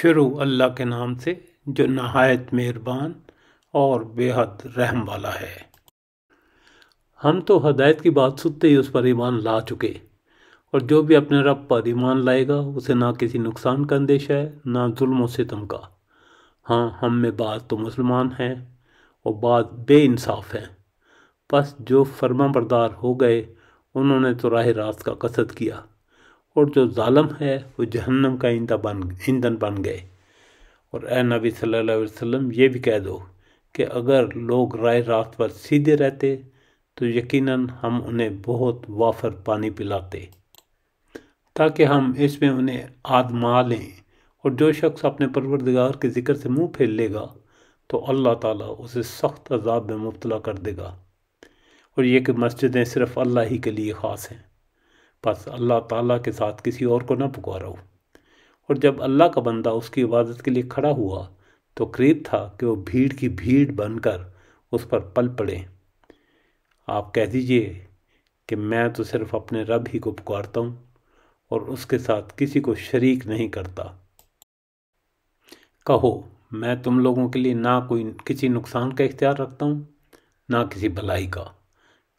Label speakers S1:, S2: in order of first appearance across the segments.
S1: شروع اللہ کے نام سے جو نہایت مہربان اور بے حد رحم والا ہے۔ ہم تو ہدایت کی بات سنتے ہی اس پر ایمان لا چکے، اور جو بھی اپنے رب پر ایمان لائے گا اسے نہ کسی نقصان کا اندیشہ ہے نہ ظلم و ستم کا۔ ہاں، ہم میں بعض تو مسلمان ہیں اور بعض بے انصاف ہیں، بس جو فرما بردار ہو گئے انہوں نے تو راہ راست کا قصد کیا، اور جو ظالم ہے وہ جہنم کا ایندھن بن گئے۔ اور اے نبی صلی اللہ علیہ وسلم، یہ بھی کہہ دو کہ اگر لوگ راہ راست پر سیدھے رہتے تو یقیناً ہم انہیں بہت وافر پانی پلاتے تاکہ ہم اس میں انہیں آزما لیں، اور جو شخص اپنے پروردگار کے ذکر سے منہ پھیر لے گا تو اللہ تعالیٰ اسے سخت عذاب میں مبتلا کر دے گا۔ اور یہ کہ مسجدیں صرف اللہ ہی کے لیے خاص ہیں، بس اللہ تعالیٰ کے ساتھ کسی اور کو نہ پکارو۔ اور جب اللہ کا بندہ اس کی عبادت کے لیے کھڑا ہوا تو قریب تھا کہ وہ بھیڑ کی بھیڑ بن کر اس پر پل پڑے۔ آپ کہہ دیجئے کہ میں تو صرف اپنے رب ہی کو پکارتا ہوں اور اس کے ساتھ کسی کو شریک نہیں کرتا۔ کہو، میں تم لوگوں کے لیے نہ کسی نقصان کا اختیار رکھتا ہوں نہ کسی بھلائی کا۔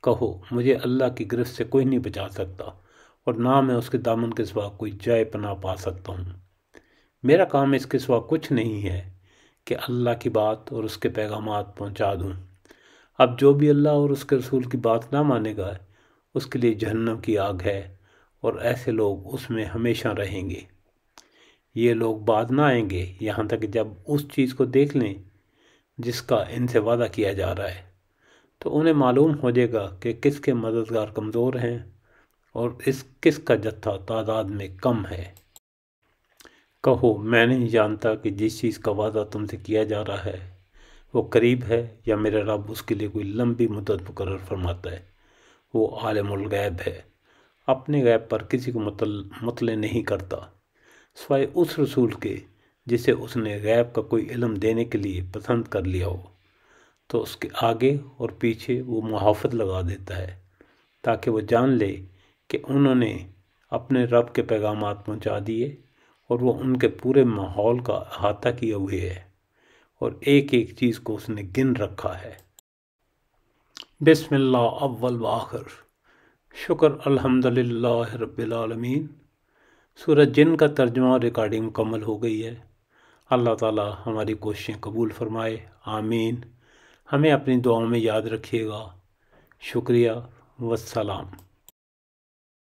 S1: کہو، مجھے اللہ کی گرفت سے کوئی نہیں بچا سکتا، اور نہ میں اس کے دامن کے سوا کوئی جائے پناہ پا سکتا ہوں۔ میرا کام اس کے سوا کچھ نہیں ہے کہ اللہ کی بات اور اس کے پیغامات پہنچا دوں۔ اب جو بھی اللہ اور اس کے رسول کی بات نہ مانے گا اس کے لیے جہنم کی آگ ہے، اور ایسے لوگ اس میں ہمیشہ رہیں گے۔ یہ لوگ بعد نہ آئیں گے یہاں تک کہ جب اس چیز کو دیکھ لیں جس کا ان سے وعدہ کیا جا رہا ہے، تو انہیں معلوم ہو جائے گا کہ کس کے مددگار کمزور ہیں اور کس کا جتھا تعداد میں کم ہے۔ کہو، میں نہیں جانتا کہ جس چیز کا وعدہ تم سے کیا جا رہا ہے وہ قریب ہے یا میرا رب اس کے لیے کوئی لمبی مدت مقرر فرماتا ہے۔ وہ عالم الغیب ہے، اپنے غیب پر کسی کو مطلع نہیں کرتا سوائے اس رسول کے جسے اس نے غیب کا کوئی علم دینے کے لیے پسند کر لیا ہو، تو اس کے آگے اور پیچھے وہ محافظ لگا دیتا ہے تاکہ وہ جان لے کہ انہوں نے اپنے رب کے پیغامات پہنچا دیے اور وہ ان کے پورے ماحول کا احاطہ کیے ہوئے ہے، اور ایک ایک چیز کو اس نے گن رکھا ہے۔ بسم اللہ اول و آخر، شکر الحمدللہ رب العالمین۔ سورہ جن کا ترجمہ اور ریکارڈنگ مکمل ہو گئی ہے۔ اللہ تعالی ہماری کوششیں قبول فرمائے، آمین۔ ہمیں اپنی دعاؤں میں یاد رکھیے گا۔ شکریہ، والسلام۔